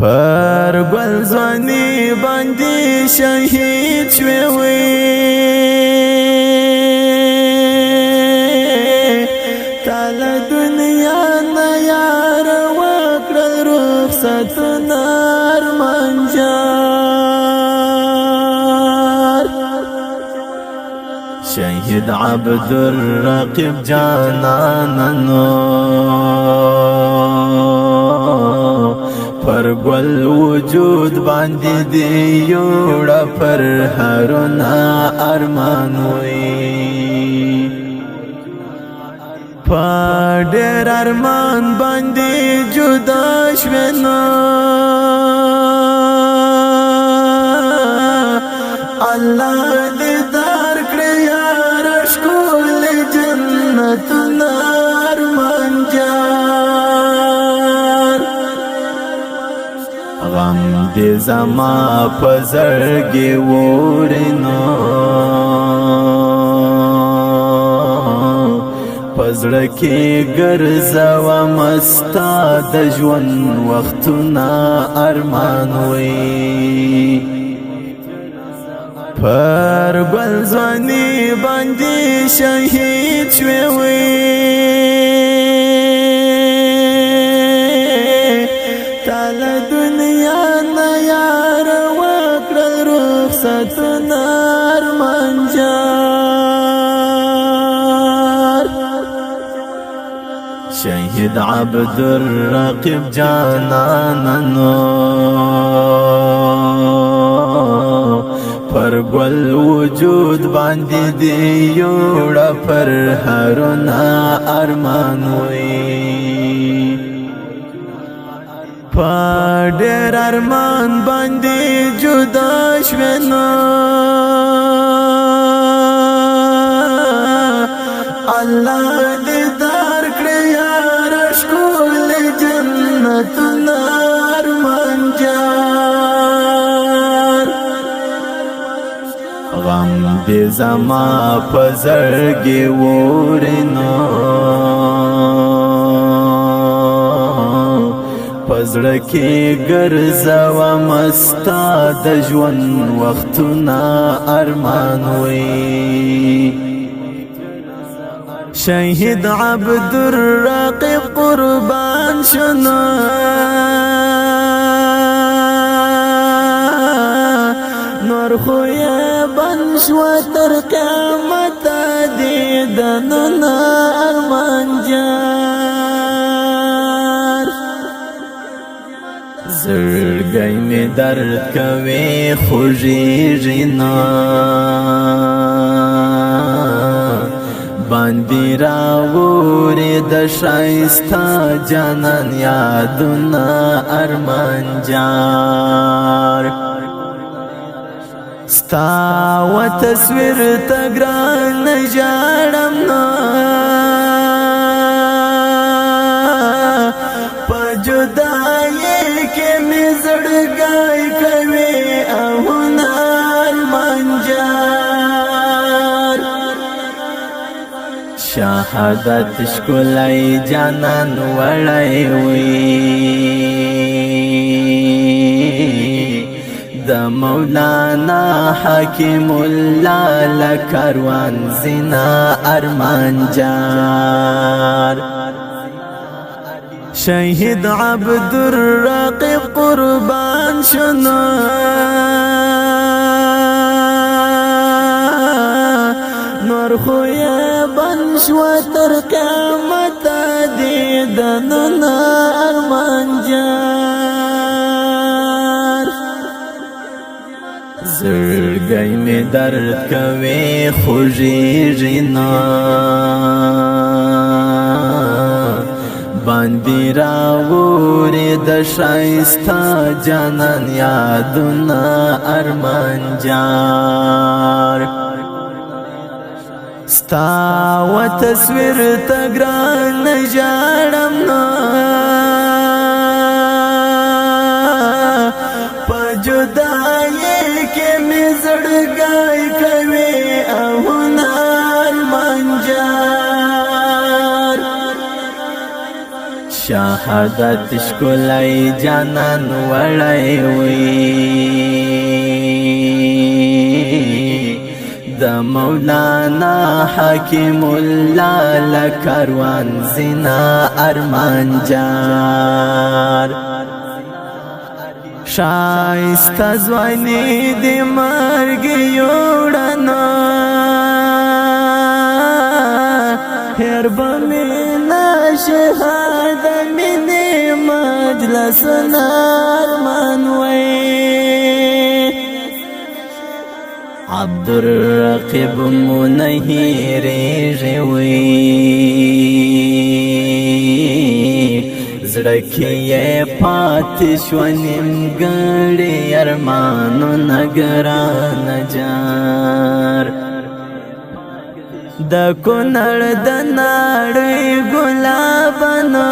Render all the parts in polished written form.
پر ګل ځواني باندې شهید شوی وي تاله دنیا نه یار وکړل رخصتونه ارمان جار شهید عبدالرقیب جانانانو پر ګل وجود باندې دی یوړه پر هرونه ارمان وي په ډېر ارمان باندې جدا شوې نو الله دې درکړي یار ښکلي جنتونه ارمان جار غم دې زما په زړګي وورینو پزړه کې ګرځوم ستا د ژوند وختونه ارمان وي پر ګل ځواني باندې شهید شوی وي تاله دنیا نه یار وکړل رخصتونه ارمان جار شهید عبدالرقیب جانانانو پر ګل وجود باندې دی یوړه پر هرونه ارمان وي په ډېر ارمان باندې جدا شوې نو الله دې درکړي یار ښکلي جنتونه ارمان جار غم دې زما په زړګي وورینو پزړه کې ګرځوم ستا د ژوند وختونه ارمان وي شهید عبدالرقیب قربان شنو نور خو یې بند شوه تر قیامته دیدنونه ارمان جار زړګی مې درد کوي خوږېږي نه باندې راوړې د ښایسته جانان یادونه ارمان جار ستا و تصویر ته ګرانه ژاړم نه په جدایۍ کې مې زړګی کوي آهونه ارمان جار شهادت ښکلی جانان وړی وي د مولانا حکیم الله لکاروان زینا ارمان جار شهید عبدالرقیب قربان شنو نور خو یې بند شوه تر قیامته دیدنونه ارمان جار زړګی مې درد کوي خوږېږي نه باندې راوړې د ښایسته جانان یادونه ارمان جار ستا و تصویر ته ګرانه ژاړم نه په جدایۍ کې مې زړګی کوي آهونه ارمان جار شهادت ښکلی جانان وړی وي د مولانا حکیم الله لکاروان زینا ارمان جار شایسته ځواني د مرګ یوړنا هر به مې شهاد مینې مجلس ارمان وی عبدالرقیب مو نه هېرېږي وی زړه کې یې پاتې شوه نیمګړی ارمانونه ګرانه جار د کونړ د نړۍ ګلابونه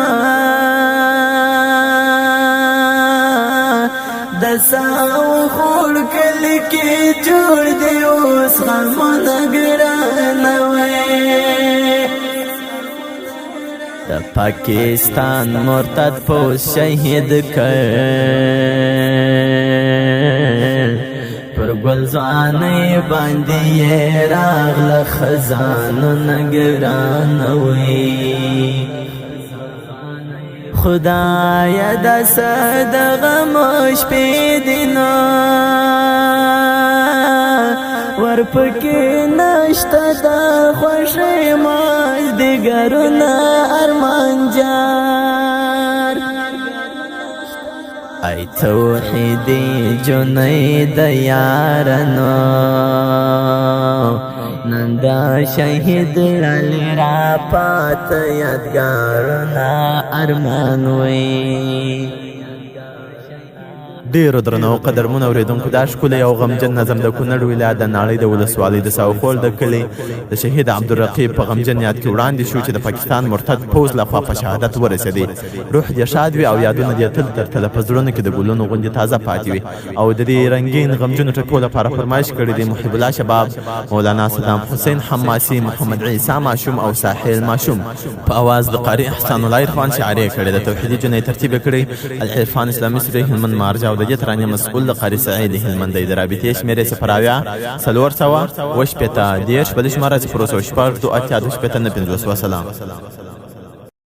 د ساو خوړ کلي کې جوړ دی اوس غمونه ګرانه وی د پاکستان مرتد پوځ شهید کړ پر ګلزانې باندې یې راغله خزانونه ګرانه وی خدایه داسه د غم شپې دي نو ورپکې نشته د خوښۍ مازدیګرونه ارمان جار ای توحیدی جنید یارنو نن دا شهید علی را پات یادګارونه ارمان وی ډیرو درنو قدرمنو اوریدونکو دا ښکلی او غمجن نظم د کونړ ولایت د نړۍ د ولسوالۍ د ساوخول د کلي د شهید عبدالرقیب په غمجن یاد کې وړاندې شو چې د پاکستان مرتد پوځ لخوا په شهادت ورسېدی روح دې شاد وي او یادونه دې تل تر تله په زړونو کې د ګلونو غوندې تازه پاتې وي او د دې رنګین غمجنو ټکو لپاره فرمایش کړی دی محب الله شباب مولانا صدام حسین حماسي محمد عیسی ماشوم او ساحل ماشوم په اواز د قاری احسان الله عرفان شاعري کړی د توحیدي جنۍ ترتیب کړی العرفان اسلامي سری هلمند مارجه او د دې ترانې مسؤل د قاری سعید هلمندی د رابطې شمیرې صفراویا 400 وشپېته 10 بل شماره 0 شپږ 2 اتیا 2 شپېته 9 50 وسلام